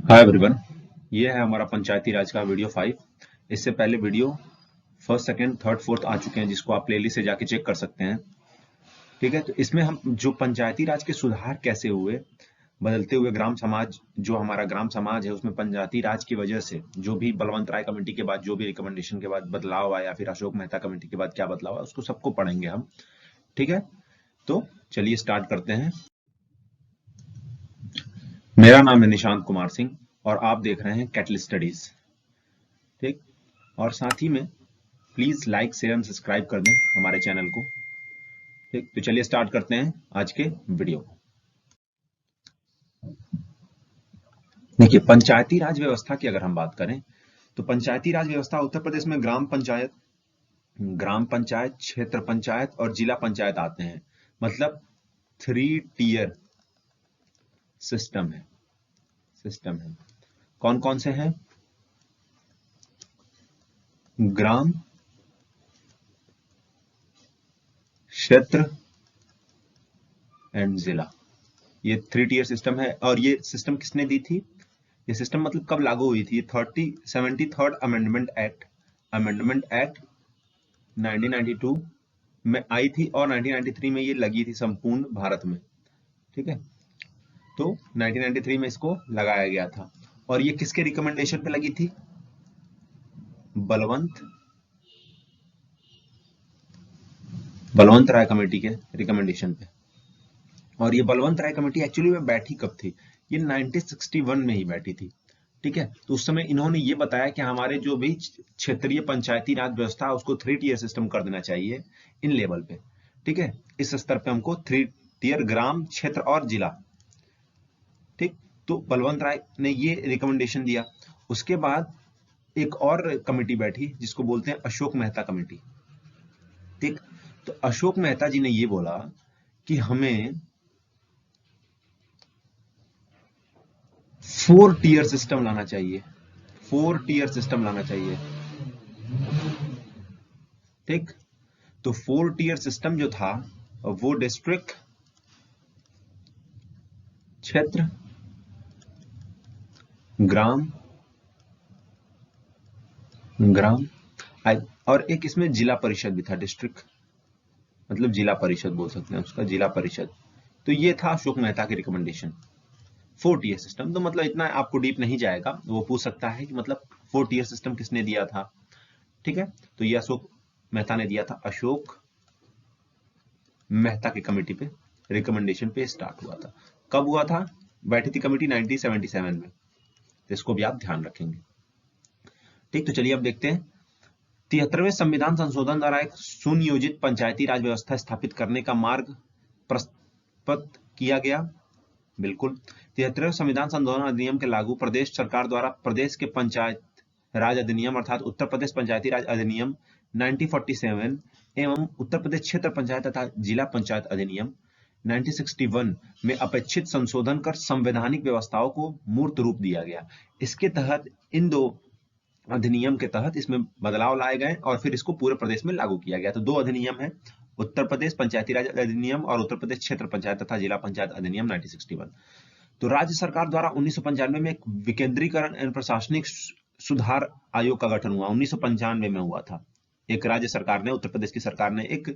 Hi everyone, ये है हमारा पंचायती राज का वीडियो 5। इससे पहले video first, second, third, fourth आ चुके हैं, जिसको आप प्लेलिस्ट से जाके चेक कर सकते हैं। ठीक है, तो इसमें हम जो पंचायती राज के सुधार कैसे हुए, बदलते हुए ग्राम समाज, जो हमारा ग्राम समाज है उसमें पंचायती राज की वजह से जो भी बलवंत राय कमेटी के बाद, जो भी रिकमेंडेशन के बाद बदलाव आया, फिर अशोक मेहता कमेटी के बाद क्या बदलाव आया, उसको सबको पढ़ेंगे हम। ठीक है, तो चलिए स्टार्ट करते हैं। मेरा नाम है निशांत कुमार सिंह और आप देख रहे हैं कैटल स्टडीज। ठीक, और साथ ही में please like, share and subscribe कर दें हमारे चैनल को। ठीक, तो चलिए स्टार्ट करते हैं आज के वीडियो को। देखिए, पंचायती राज व्यवस्था की अगर हम बात करें तो पंचायती राज व्यवस्था उत्तर प्रदेश में ग्राम पंचायत, क्षेत्र पंचायत और जिला पंचायत आते हैं। मतलब 3 टियर सिस्टम है। कौन कौन से हैं? ग्राम, क्षेत्र एंड जिला, ये 3 टियर सिस्टम है। और ये सिस्टम किसने दी थी? ये सिस्टम मतलब कब लागू हुई थी? 73rd अमेंडमेंट एक्ट 1992 में आई थी और 1993 में ये लगी थी संपूर्ण भारत में। ठीक है, तो 1993 में इसको लगाया गया था। और ये किसके रिकमेंडेशन पे लगी थी? बलवंत राय कमेटी के रिकमेंडेशन पे। और ये बलवंत राय कमेटी एक्चुअली में बैठी कब थी? ये 1961 में ही बैठी थी। ठीक है, तो उस समय इन्होंने ये बताया कि हमारे जो भी क्षेत्रीय पंचायती राज व्यवस्था है उसको 3 टियर सिस्टम कर देना चाहिए इन लेवल पे। ठीक है, इस स्तर पे हमको 3 टियर, ग्राम, क्षेत्र और जिला। ठीक, तो बलवंत राय ने ये रिकमेंडेशन दिया। उसके बाद एक और कमेटी बैठी जिसको बोलते हैं अशोक मेहता कमेटी। ठीक, तो अशोक मेहता जी ने ये बोला कि हमें 4 टियर सिस्टम लाना चाहिए। 4 टियर सिस्टम लाना चाहिए। ठीक, तो 4 टियर सिस्टम जो था वो डिस्ट्रिक्ट, क्षेत्र, ग्राम और एक इसमें जिला परिषद भी था। डिस्ट्रिक्ट मतलब जिला परिषद बोल सकते हैं उसका, जिला परिषद। तो ये था अशोक मेहता के रिकमेंडेशन। 4 टियर सिस्टम, तो मतलब इतना आपको डीप नहीं जाएगा, वो पूछ सकता है कि मतलब 4 टियर सिस्टम किसने दिया था। ठीक है, तो ये अशोक मेहता ने दिया था। अशोक मेहता की कमेटी पे रिकमेंडेशन पे स्टार्ट हुआ था। कब हुआ था? बैठी थी कमेटी 1977 में, तो इसको भी आप ध्यान रखेंगे। ठीक, तो चलिए अब देखते हैं। 73वें संविधान संशोधन द्वारा एक सुनियोजित पंचायती राज व्यवस्था स्थापित करने का मार्ग प्रस्तुत किया गया। बिल्कुल, 73वें संविधान संशोधन अधिनियम के लागू प्रदेश सरकार द्वारा प्रदेश के पंचायत राज अधिनियम अर्थात उत्तर प्रदेश पंचायती राज अधिनियम 1947 एवं उत्तर प्रदेश क्षेत्र पंचायत तथा जिला पंचायत अधिनियम 1961 में अपेक्षित संशोधन कर संवैधानिक व्यवस्थाओं को मूर्त रूप दिया गया। इसके तहत इन दो अधिनियम के तहत इसमें बदलाव लाए गए और फिर इसको पूरे प्रदेश में लागू किया गया। तो 2 अधिनियम है, उत्तर प्रदेश पंचायती राज अधिनियम और उत्तर प्रदेश क्षेत्र पंचायत तथा जिला पंचायत अधिनियम 1961। तो राज्य सरकार द्वारा 1995 में एक विकेंद्रीकरण एवं प्रशासनिक सुधार आयोग का गठन हुआ। 1995 में हुआ था। एक राज्य सरकार ने, उत्तर प्रदेश की सरकार ने एक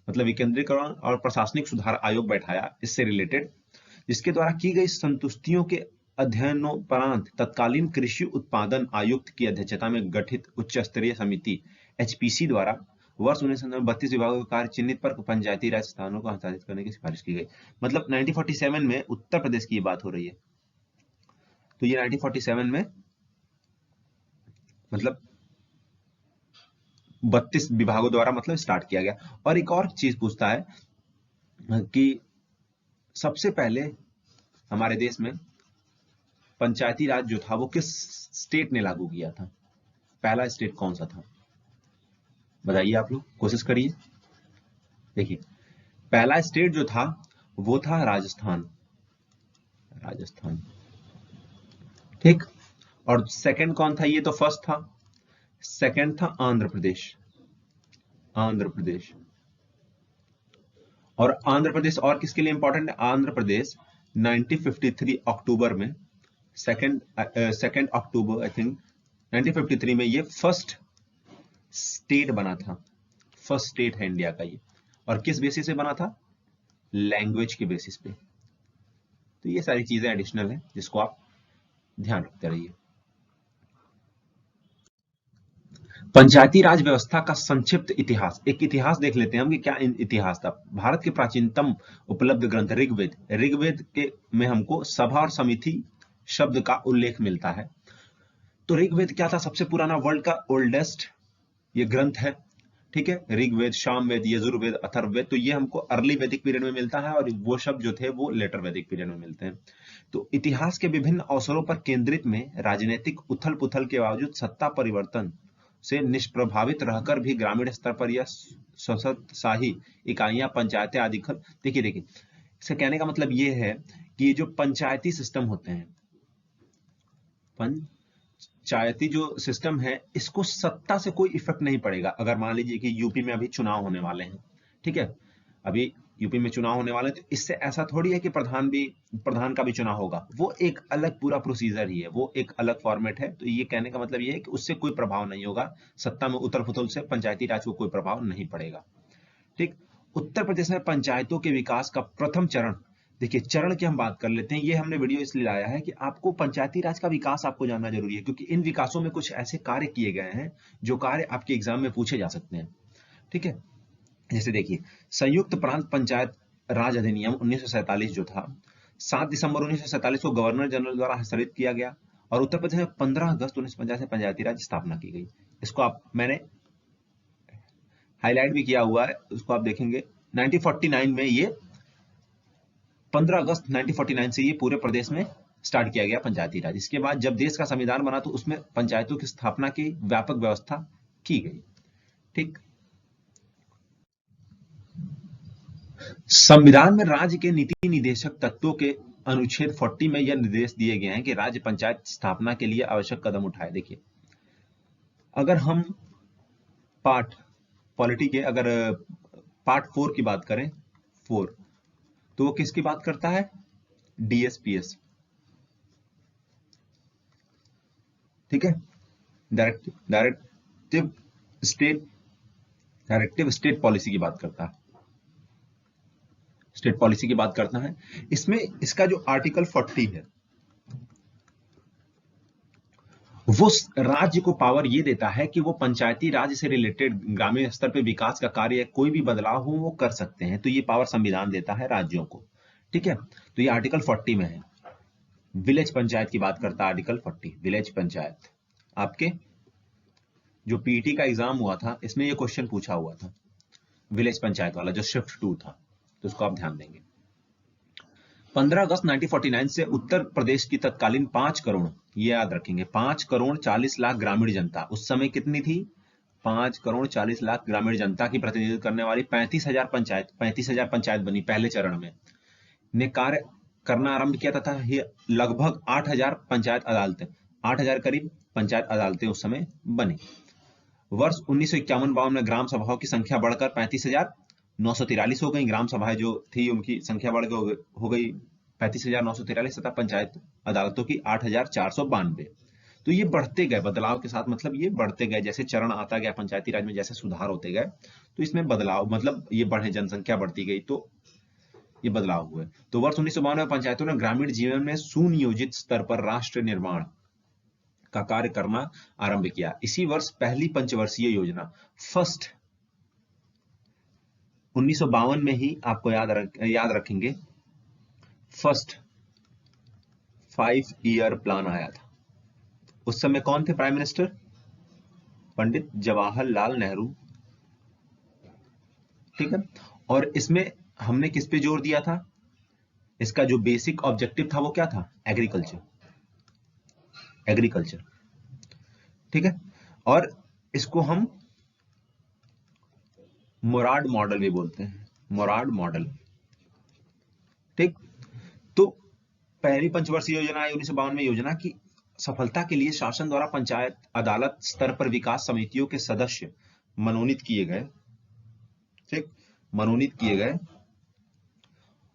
मतलब विकेंद्रीकरण और प्रशासनिक सुधार आयोग बैठाया इससे रिलेटेड, जिसके द्वारा की गई संतुष्टियों के अध्ययनोपरांत तत्कालीन कृषि उत्पादन आयुक्त की अध्यक्षता में गठित उच्च स्तरीय समिति एचपीसी द्वारा वर्ष 1932 विभागों का कार्य चिन्हित पर पंचायती राज स्थानों को हस्तांतरित करने की सिफारिश की गई। मतलब 1947 में उत्तर प्रदेश की बात हो रही है। तो ये 1947 में मतलब 32 विभागों द्वारा मतलब स्टार्ट किया गया। और एक और चीज पूछता है कि सबसे पहले हमारे देश में पंचायती राज जो था वो किस स्टेट ने लागू किया था? पहला स्टेट कौन सा था? बताइए, आप लोग कोशिश करिए। देखिए, पहला स्टेट जो था वो था राजस्थान। ठीक, और सेकंड कौन था? ये तो फर्स्ट था। सेकंड था आंध्र प्रदेश। और आंध्र प्रदेश और किसके लिए इंपॉर्टेंट है? आंध्र प्रदेश 1953 अक्टूबर में, सेकेंड अक्टूबर आई थिंक 1953 में ये फर्स्ट स्टेट बना था, फर्स्ट स्टेट है इंडिया का ये। और किस बेसिस पे बना था? लैंग्वेज के बेसिस पे। तो ये सारी चीजें एडिशनल है जिसको आप ध्यान रखते रहिए। पंचायती राज व्यवस्था का संक्षिप्त इतिहास, एक इतिहास देख लेते हैं हम कि क्या इतिहास था। भारत के प्राचीनतम उपलब्ध ग्रंथ ऋग्वेद, ऋग्वेद के में हमको सभा और समिति शब्द का उल्लेख मिलता है। तो ऋग्वेद क्या था? सबसे पुराना, वर्ल्ड का ओल्डेस्ट ये ग्रंथ है, ठीक है। ऋग्वेद, सामवेद, यजुर्वेद, अथर्ववेद, तो ये हमको अर्ली वैदिक पीरियड में मिलता है और वो शब्द जो थे वो लेटर वैदिक पीरियड में मिलते हैं। तो इतिहास के विभिन्न अवसरों पर केंद्रित में राजनीतिक उथल पुथल के बावजूद सत्ता परिवर्तन से निष्प्रभावित रहकर भी ग्रामीण स्तर पर यह स्वशाही इकाइयां, पंचायतें आदि देखिए इससे कहने का मतलब ये है कि ये जो पंचायती सिस्टम होते हैं, पंचायती जो सिस्टम है, इसको सत्ता से कोई इफेक्ट नहीं पड़ेगा। अगर मान लीजिए कि यूपी में अभी चुनाव होने वाले हैं, ठीक है, अभी यूपी में चुनाव होने वाले हैं, तो इससे ऐसा थोड़ी है कि प्रधान का भी चुनाव होगा। वो एक अलग पूरा प्रोसीजर ही है, वो एक अलग फॉर्मेट है। तो ये कहने का मतलब ये है कि उससे कोई प्रभाव नहीं होगा, सत्ता में उथल पुथल से पंचायती राज को कोई प्रभाव नहीं पड़ेगा, ठीक। उत्तर प्रदेश में पंचायतों के विकास का प्रथम चरण, देखिए चरण की हम बात कर लेते हैं। ये हमने वीडियो इसलिए लाया है कि आपको पंचायती राज का विकास आपको जानना जरूरी है, क्योंकि इन विकासों में कुछ ऐसे कार्य किए गए हैं जो कार्य आपके एग्जाम में पूछे जा सकते हैं, ठीक है। जैसे देखिए, संयुक्त प्रांत पंचायत राज अधिनियम 1947 जो था, 7 दिसंबर 1947 को गवर्नर जनरल द्वारा हस्ताक्षरित किया गया और उत्तर प्रदेश में 15 अगस्त 1950 से पंचायती राज स्थापना की गई। इसको मैंने हाईलाइट भी किया हुआ है, उसको आप देखेंगे। 1949 में ये 15 अगस्त 1949 से ये पूरे प्रदेश में स्टार्ट किया गया पंचायती राज। इसके बाद जब देश का संविधान बना तो उसमें पंचायतों की स्थापना की व्यापक व्यवस्था की गई, ठीक। संविधान में राज्य के नीति निदेशक तत्वों के अनुच्छेद 40 में यह निर्देश दिए गए हैं कि राज्य पंचायत स्थापना के लिए आवश्यक कदम उठाए। देखिए, अगर हम पार्ट पॉलिटी के अगर पार्ट 4 की बात करें, 4, तो वो किसकी बात करता है? डीएसपीएस, ठीक है, डायरेक्टिव स्टेट पॉलिसी की बात करता है, स्टेट पॉलिसी की बात करता है। इसमें इसका जो आर्टिकल 40 है वो राज्य को पावर ये देता है कि वो पंचायती राज से रिलेटेड ग्रामीण स्तर पे विकास का कार्य, कोई भी बदलाव हो वो कर सकते हैं। तो ये पावर संविधान देता है राज्यों को, ठीक है। तो ये आर्टिकल 40 में है। विलेज पंचायत की बात करता है आर्टिकल 40, विलेज पंचायत। आपके जो पीटी का एग्जाम हुआ था इसमें ये क्वेश्चन पूछा हुआ था, विलेज पंचायत वाला जो शिफ्ट 2 था, तो उसको आप ध्यान देंगे। 15 अगस्त 1949 से उत्तर प्रदेश की तत्कालीन 5 करोड़, ये याद रखेंगे, 5 करोड़ 40 लाख ग्रामीण जनता, उस समय कितनी थी? 5 करोड़ 40 लाख ग्रामीण जनता की प्रतिनिधित्व करने वाली 35,000 पंचायत बनी पहले चरण में, ने कार्य करना आरंभ किया तथा लगभग 8,000 पंचायत अदालतें, 8,000 करीब पंचायत अदालतें उस समय बनी। वर्ष 1951-52 में ग्राम सभाओं की संख्या बढ़कर 35,943 हो गई। ग्राम सभाएं जो थी उनकी संख्या बढ़कर हो गई 35,943 तथा पंचायत अदालतों की 8,492। तो ये बढ़ते गए बदलाव के साथ, मतलब ये बढ़ते गए, जैसे चरण आता गया पंचायती राज में, जैसे सुधार होते गए तो इसमें बदलाव, मतलब ये बढ़े, जनसंख्या बढ़ती गई तो ये बदलाव हुए। तो वर्ष 1952 में पंचायतों ने ग्रामीण जीवन में सुनियोजित स्तर पर राष्ट्र निर्माण का कार्य करना आरंभ किया। इसी वर्ष पहली पंचवर्षीय योजना, फर्स्ट 1952 में ही आपको याद रखेंगे, फर्स्ट 5 ईयर प्लान आया था। उस समय कौन थे प्राइम मिनिस्टर? पंडित जवाहरलाल नेहरू, ठीक है। और इसमें हमने किस पे जोर दिया था? इसका जो बेसिक ऑब्जेक्टिव था वो क्या था? एग्रीकल्चर, ठीक है। और इसको हम मोराड मॉडल भी बोलते हैं, मोराड मॉडल, ठीक। तो पहली पंचवर्षीय योजना आई 1952 में। योजना की सफलता के लिए शासन द्वारा पंचायत अदालत स्तर पर विकास समितियों के सदस्य मनोनीत किए गए, ठीक, मनोनीत किए गए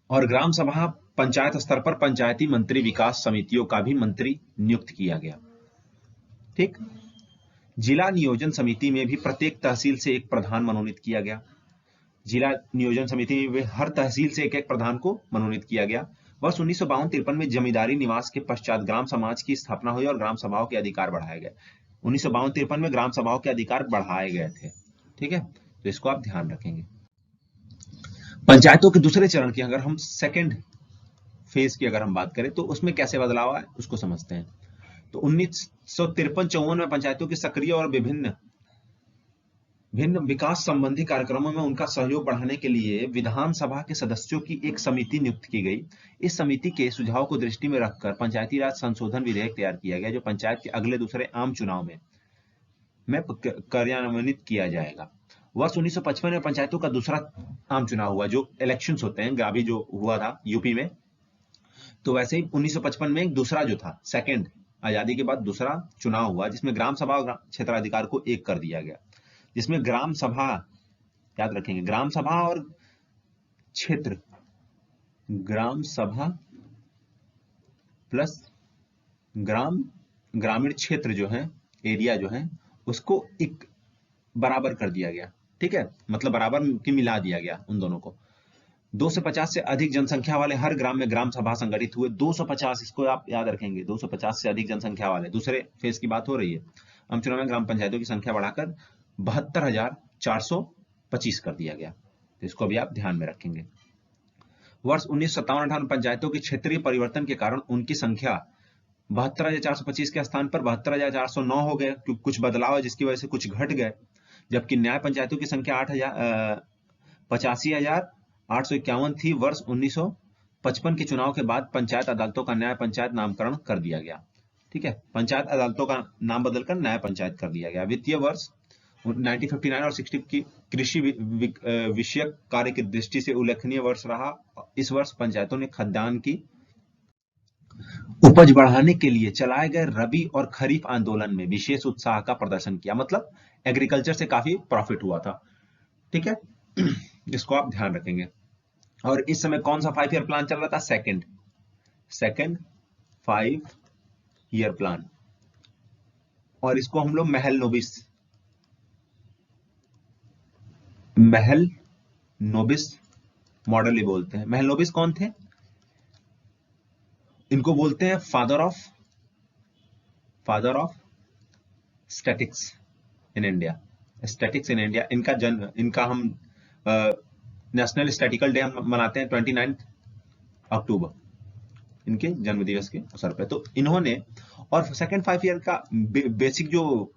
और ग्राम सभा पंचायत स्तर पर पंचायती मंत्री विकास समितियों का भी मंत्री नियुक्त किया गया। ठीक। जिला नियोजन समिति में भी प्रत्येक तहसील से एक प्रधान मनोनीत किया गया। जिला नियोजन समिति में हर तहसील से एक एक प्रधान को मनोनीत किया गया। वर्ष 1952-53 में जमींदारी निवास के पश्चात ग्राम समाज की स्थापना हुई और ग्राम सभाओं के अधिकार बढ़ाए गए। 1952-53 में ग्राम सभाओं के अधिकार बढ़ाए गए थे। ठीक है, तो इसको आप ध्यान रखेंगे। पंचायतों के दूसरे चरण की अगर हम सेकेंड फेज की अगर हम बात करें तो उसमें कैसे बदलाव आए उसको समझते हैं। तो 1953-54 में पंचायतों की सक्रिय और विभिन्न विकास संबंधी कार्यक्रमों में उनका सहयोग बढ़ाने के लिए विधानसभा के सदस्यों की एक समिति नियुक्त की गई। इस समिति के सुझाव को दृष्टि में रखकर पंचायती राज संशोधन विधेयक तैयार किया गया, जो पंचायत के अगले दूसरे आम चुनाव में कार्यान्वित किया जाएगा। वर्ष 1955 में पंचायतों का दूसरा आम चुनाव हुआ, जो इलेक्शंस होते हैं अभी जो हुआ था यूपी में। तो वैसे ही 1955 में एक दूसरा जो था सेकंड आजादी के बाद दूसरा चुनाव हुआ, जिसमें ग्राम सभा और क्षेत्राधिकार को एक कर दिया गया, जिसमें ग्राम सभा, याद रखेंगे, ग्राम सभा और क्षेत्र, ग्राम सभा प्लस ग्रामीण क्षेत्र जो है, एरिया जो है, उसको एक बराबर कर दिया गया। ठीक है, मतलब बराबर की मिला दिया गया उन दोनों को। 250 से अधिक जनसंख्या वाले हर ग्राम में ग्राम सभा संगठित हुए। 250, इसको आप याद रखेंगे, 250 से अधिक जनसंख्या वाले, दूसरे फेज की बात हो रही है। आम चुनाव में ग्राम पंचायतों की संख्या बढ़ाकर 72,425 कर दिया गया, तो इसको भी आप ध्यान में रखेंगे। वर्ष 1957-58 पंचायतों के क्षेत्रीय परिवर्तन के कारण उनकी संख्या 72,425 के स्थान पर 72,409 हो गए, क्योंकि कुछ बदलाव है जिसकी वजह से कुछ घट गए। जबकि न्याय पंचायतों की संख्या 85,851 थी। वर्ष 1955 के चुनाव के बाद पंचायत अदालतों का न्याय पंचायत नामकरण कर दिया गया। ठीक है, पंचायत अदालतों का नाम बदलकर न्याय पंचायत कर दिया गया। वित्तीय वर्ष 1959 और 60 की कृषि विषयक कार्य की दृष्टि से उल्लेखनीय वर्ष रहा। इस वर्ष पंचायतों ने खाद्यान्न की उपज बढ़ाने के लिए चलाए गए रबी और खरीफ आंदोलन में विशेष उत्साह का प्रदर्शन किया, मतलब एग्रीकल्चर से काफी प्रॉफिट हुआ था। ठीक है, इसको आप ध्यान रखेंगे। और इस समय कौन सा 5 ईयर प्लान चल रहा था? सेकंड 5 ईयर प्लान, और इसको हम लोग महल नोबिस मॉडल ही बोलते हैं। महल नोबिस कौन थे? इनको बोलते हैं father of statics in India. इनका जन्म, इनका हम नेशनल स्टैटिकल डे हम मनाते हैं 29 अक्टूबर, इनके जन्म दिवस के अवसर पे। तो इन्होंने, और सेकंड 5 ईयर का बेसिक जो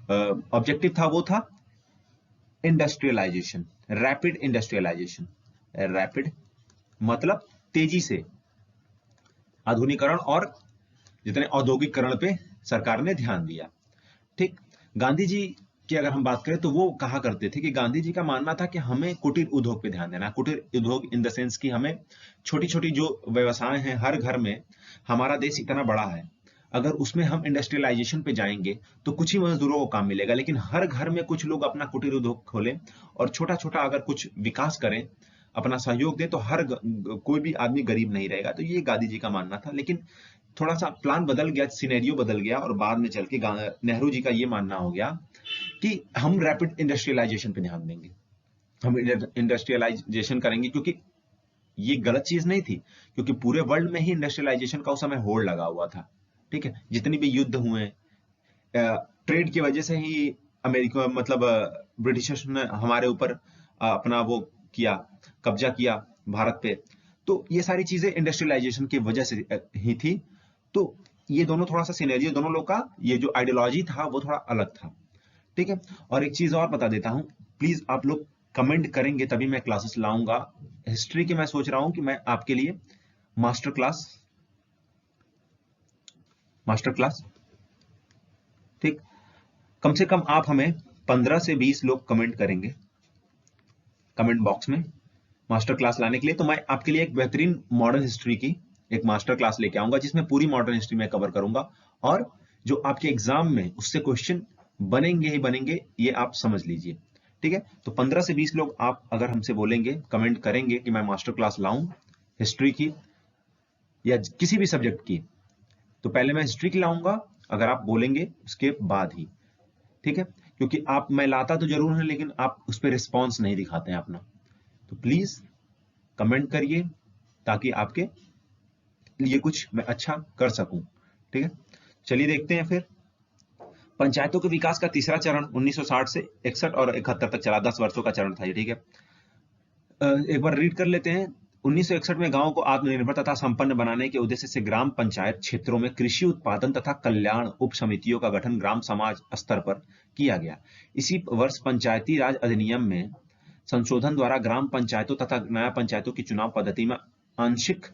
ऑब्जेक्टिव था वो था इंडस्ट्रियलाइजेशन, रैपिड इंडस्ट्रियलाइजेशन। रैपिड मतलब तेजी से आधुनिकरण और जितने औद्योगिकरण पे सरकार ने ध्यान दिया। ठीक, गांधी जी की अगर हम बात करें तो वो कहा करते थे कि गांधी जी का मानना था कि हमें कुटीर उद्योग पे ध्यान देना। कुटीर उद्योग इन द सेंस कि हमें छोटी छोटी जो व्यवसाय हैं हर घर में, हमारा देश इतना बड़ा है, अगर उसमें हम इंडस्ट्रियलाइजेशन पे जाएंगे तो कुछ ही मजदूरों को काम मिलेगा, लेकिन हर घर में कुछ लोग अपना कुटीर उद्योग खोलें और छोटा छोटा अगर कुछ विकास करें, अपना सहयोग दें, तो कोई भी आदमी गरीब नहीं रहेगा। तो ये गांधी जी का मानना था। लेकिन थोड़ा सा प्लान बदल गया, सिनेरियो बदल गया, और बाद में चल के नेहरू जी का ये मानना हो गया कि हम रैपिड इंडस्ट्रियलाइजेशन पे ध्यान देंगे, हम इंडस्ट्रियलाइजेशन करेंगे, क्योंकि ये गलत चीज नहीं थी, क्योंकि पूरे वर्ल्ड में ही इंडस्ट्रियलाइजेशन का उस समय होड़ लगा हुआ था। ठीक है, जितनी भी युद्ध हुए, ट्रेड की वजह से ही अमेरिका, मतलब ब्रिटिशर्स ने हमारे ऊपर अपना वो किया, कब्जा किया भारत पे, तो ये सारी चीजें इंडस्ट्रियलाइजेशन की वजह से ही थी। तो ये दोनों थोड़ा सा सिनेरियो, दोनों लोग का ये जो आइडियोलॉजी था वो थोड़ा अलग था। ठीक है, और एक चीज और बता देता हूं, प्लीज आप लोग कमेंट करेंगे तभी मैं क्लासेस लाऊंगा। हिस्ट्री की मैं सोच रहा हूं कि मैं आपके लिए मास्टर क्लास, ठीक, कम से कम आप हमें 15 से 20 लोग कमेंट करेंगे कमेंट बॉक्स में मास्टर क्लास लाने के लिए, तो मैं आपके लिए एक बेहतरीन मॉडर्न हिस्ट्री की एक मास्टर क्लास लेके आऊंगा, जिसमें पूरी मॉडर्न हिस्ट्री में कवर करूंगा, और जो आपके एग्जाम में उससे क्वेश्चन बनेंगे ही बनेंगे, ये आप समझ लीजिए। ठीक है, तो 15 से 20 लोग आप अगर हमसे बोलेंगे, कमेंट करेंगे कि मैं मास्टर क्लास लाऊं, हिस्ट्री की या किसी भी सब्जेक्ट की, तो पहले मैं हिस्ट्री की लाऊंगा अगर आप बोलेंगे उसके बाद ही, ठीक है, क्योंकि मैं लाता तो जरूर है लेकिन आप उस पर रिस्पॉन्स नहीं दिखाते हैं अपना, तो प्लीज कमेंट करिए ताकि आपके लिए कुछ मैं अच्छा कर सकूं, ठीक है। चलिए देखते हैं फिर पंचायतों के विकास का तीसरा चरण 1960 से 61 और 71 तक चला, 10 वर्षों का चरण था ये, ठीक है। एक बार रीड कर लेते हैं। 1961 में गांवों को आत्मनिर्भर तथा संपन्न बनाने के उद्देश्य से ग्राम पंचायत क्षेत्रों में कृषि उत्पादन तथा कल्याण उप समितियों का गठन ग्राम समाज स्तर पर किया गया। इसी वर्ष पंचायती राज अधिनियम में संशोधन द्वारा ग्राम पंचायतों तथा नया पंचायतों की चुनाव पद्धति में आंशिक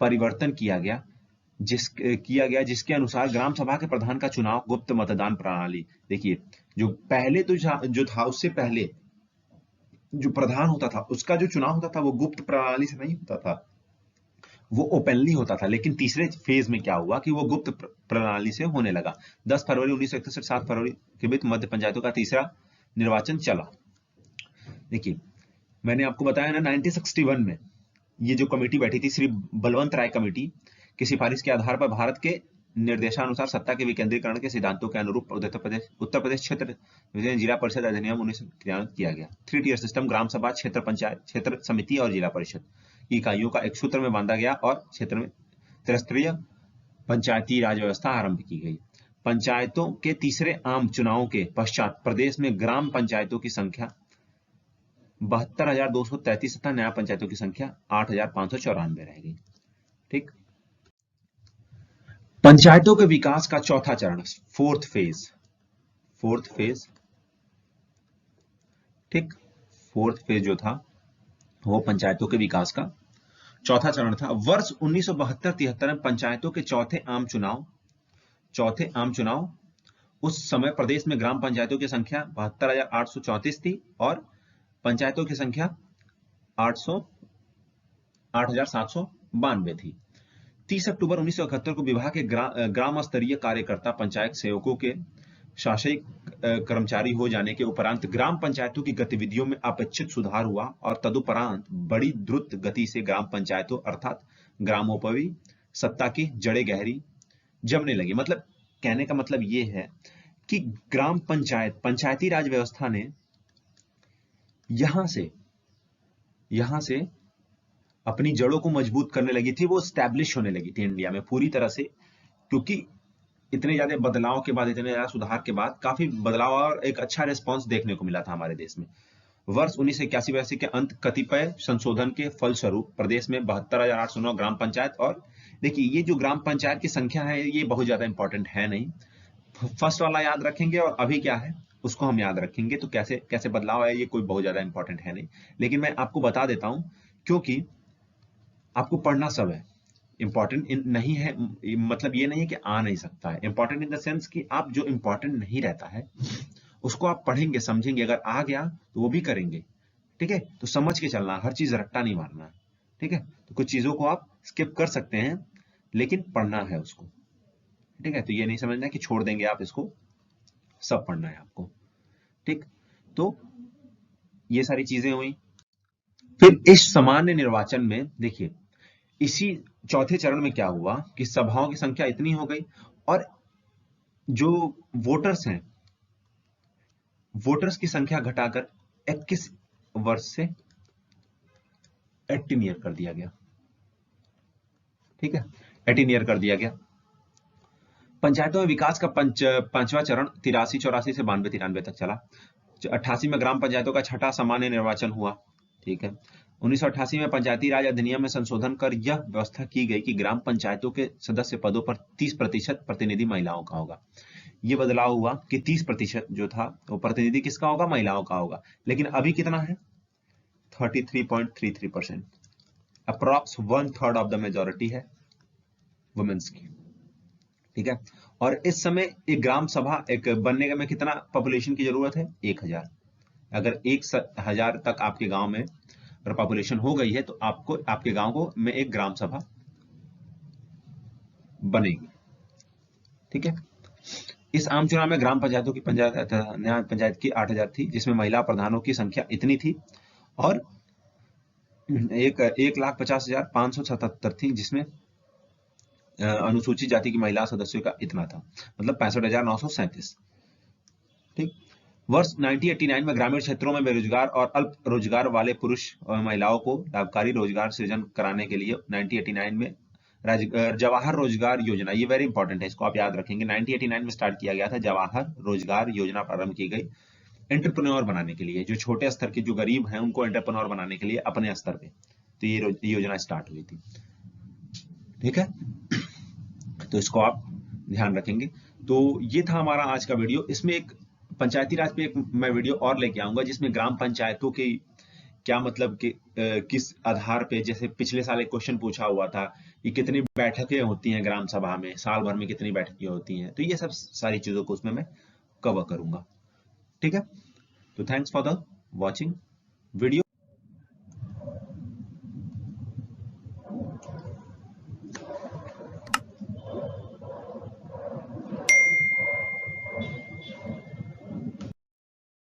परिवर्तन किया गया जिसके अनुसार ग्राम सभा के प्रधान का चुनाव गुप्त मतदान प्रणाली। देखिए जो पहले तो जो था उससे पहले जो प्रधान होता था उसका जो चुनाव होता था वो गुप्त प्रणाली से नहीं होता था, वो ओपनली होता था। लेकिन तीसरे फेज में क्या हुआ कि वो गुप्त प्रणाली से होने लगा। 10 फरवरी 1961 7 फरवरी के बीच मध्य पंचायतों का तीसरा निर्वाचन चला। देखिए मैंने आपको बताया ना 1961 में ये जो कमेटी बैठी थी श्री बलवंत राय कमेटी की सिफारिश के आधार पर भारत के निर्देशानुसार सत्ता के विकेंद्रीकरण के सिद्धांतों के अनुरूप उत्तर प्रदेश क्षेत्र जिला परिषद अधिनियम 1993 क्रियान्वित किया गया। 3 टियर सिस्टम ग्राम सभा, क्षेत्र पंचायत, क्षेत्र समिति और जिला परिषद की इकाइयों का एक सूत्र में बांधा गया और क्षेत्र में त्रिस्तरीय पंचायती राज व्यवस्था आरंभ की गई। पंचायतों के तीसरे आम चुनावों के पश्चात प्रदेश में ग्राम पंचायतों की संख्या 72,233 तथा नया पंचायतों की संख्या 8,594 रह गई। ठीक, पंचायतों के विकास का चौथा चरण फोर्थ फेज, ठीक, फोर्थ फेज जो था वो पंचायतों के विकास का चौथा चरण था। वर्ष 1972-73 में पंचायतों के चौथे आम चुनाव उस समय प्रदेश में ग्राम पंचायतों की संख्या 72,834 थी और पंचायतों की संख्या 8,792 थी। 30 अक्टूबर 1971 को विभाग के ग्राम स्तरीय कार्यकर्ता पंचायत सेवकों के शासकीय कर्मचारी हो जाने के उपरांत ग्राम पंचायतों की गतिविधियों में अपेक्षित सुधार हुआ और तदुपरांत बड़ी द्रुत गति से ग्राम पंचायतों अर्थात ग्रामोपवी सत्ता की जड़ें गहरी जमने लगी। मतलब कहने का मतलब ये है कि ग्राम पंचायती राज व्यवस्था ने यहां से अपनी जड़ों को मजबूत करने लगी थी, वो स्टैब्लिश होने लगी थी इंडिया में पूरी तरह से, क्योंकि इतने ज्यादा बदलाव के बाद, इतने ज्यादा सुधार के बाद काफी बदलाव और एक अच्छा रिस्पांस देखने को मिला था हमारे देश में। वर्ष 1981 के अंत कतिपय संशोधन के फलस्वरूप प्रदेश में 72,809 ग्राम पंचायत, और देखिए ये जो ग्राम पंचायत की संख्या है ये बहुत ज्यादा इंपॉर्टेंट है नहीं, फर्स्ट वाला याद रखेंगे और अभी क्या है उसको हम याद रखेंगे, तो कैसे कैसे बदलाव है ये कोई बहुत ज्यादा इंपॉर्टेंट है नहीं, लेकिन मैं आपको बता देता हूं क्योंकि आपको पढ़ना सब है, इंपॉर्टेंट नहीं है मतलब ये नहीं है कि आ नहीं सकता है, इंपॉर्टेंट इन द सेंस कि आप जो इंपॉर्टेंट नहीं रहता है उसको आप पढ़ेंगे समझेंगे, अगर आ गया तो वो भी करेंगे, ठीक है। तो समझ के चलना, हर चीज रट्टा नहीं मारना, ठीक है। तो कुछ चीजों को आप स्किप कर सकते हैं लेकिन पढ़ना है उसको, ठीक है। तो ये नहीं समझना कि छोड़ देंगे आप इसको, सब पढ़ना है आपको, ठीक। तो ये सारी चीजें हुई। फिर इस सामान्य निर्वाचन में देखिए इसी चौथे चरण में क्या हुआ कि सभाओं की संख्या इतनी हो गई और जो वोटर्स हैं, वोटर्स की संख्या घटाकर 21 वर्ष से 18 ईयर कर दिया गया, ठीक है, 18 ईयर कर दिया गया। पंचायतों में विकास का पांचवा चरण 83-84 से 92-93 तक चला। 88 में ग्राम पंचायतों का छठा सामान्य निर्वाचन हुआ, ठीक है। 1988 में पंचायती राज अधिनियम में संशोधन कर यह व्यवस्था की गई कि ग्राम पंचायतों के सदस्य पदों पर 30% प्रतिनिधि महिलाओं का होगा। ये बदलाव हुआ कि 30% जो था वो प्रतिनिधि किसका होगा, महिलाओं का होगा, लेकिन अभी कितना है 33.33%, अप्रॉक्स 1/3 ऑफ द मेजोरिटी है वुमेन्स की, ठीक है। और इस समय एक ग्राम सभा एक बनने में कितना पॉपुलेशन की जरूरत है, 1000। अगर 1000 तक आपके गांव में अगर पॉपुलेशन हो गई है तो आपको आपके गांव को में एक ग्राम सभा बनेगी, ठीक है। इस आम चुनाव में ग्राम पंचायतों की न्याय पंचायत की 8000 थी, जिसमें महिला प्रधानों की संख्या इतनी थी और 1,50,577 थी, जिसमें अनुसूचित जाति की महिला सदस्यों का इतना था, मतलब 65,937। ठीक। वर्ष 1989 में ग्रामीण क्षेत्रों में बेरोजगार और अल्प रोजगार वाले पुरुष और महिलाओं को लाभकारी रोजगार सृजन कराने के लिए 1989 में जवाहर रोजगार योजना, ये वेरी इंपॉर्टेंट है, इसको आप याद रखेंगे। 1989 में स्टार्ट किया गया था, जवाहर रोजगार योजना प्रारंभ की गई एंटरप्रेन्योर बनाने के लिए, जो छोटे स्तर के जो गरीब हैं उनको एंटरप्रेन्योर बनाने के लिए अपने स्तर पे, तो ये योजना स्टार्ट हुई थी। ठीक है, तो इसको आप ध्यान रखेंगे। तो ये था हमारा आज का वीडियो। इसमें एक पंचायती राज पे एक मैं वीडियो और लेके आऊंगा, जिसमें ग्राम पंचायतों की क्या मतलब कि किस आधार पे, जैसे पिछले साल एक क्वेश्चन पूछा हुआ था कि कितनी बैठकें होती हैं ग्राम सभा में, साल भर में कितनी बैठकें होती हैं, तो ये सब सारी चीजों को उसमें मैं कवर करूंगा। ठीक है, तो thanks for the watching video.